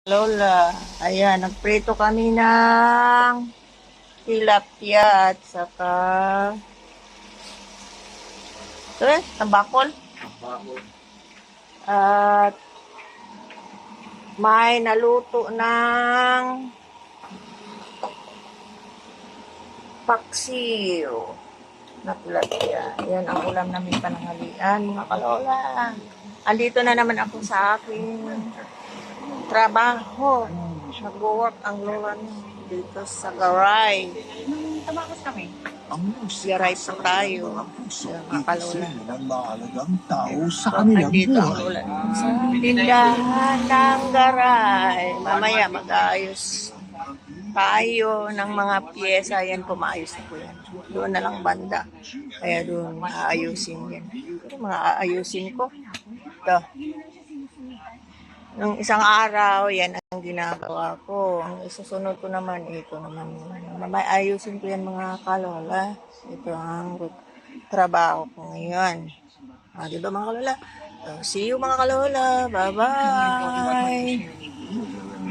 Lola, ayan, nagprito kami ng tilapia at saka, tambakol. At may naluto ng paksiw na tilapia. Ayan ang ulam namin pananghalian, mga kalola. Andito na naman ako sa aking trabaho. Nag-work ang lola dito sa garay. Tabakos kami. Garay pa tayo. Mga kalola. Ng mahalagang tao sa kanilang Andito ang buhay. lola. Sa tindahan ng garay. Mamaya mag-aayos tayo ng mga pyesa. Yan po, maayos na po yan. Doon na lang banda. Kaya doon aayusin yan. Mga aayusin ko. Ito. Nung isang araw, yan ang ginagawa ko. Ang isusunod ko naman, ito naman. Ayusin ko yan mga kalola. Ito ang trabaho ko ngayon. Diba mga kalola? See you mga kalola. Bye-bye!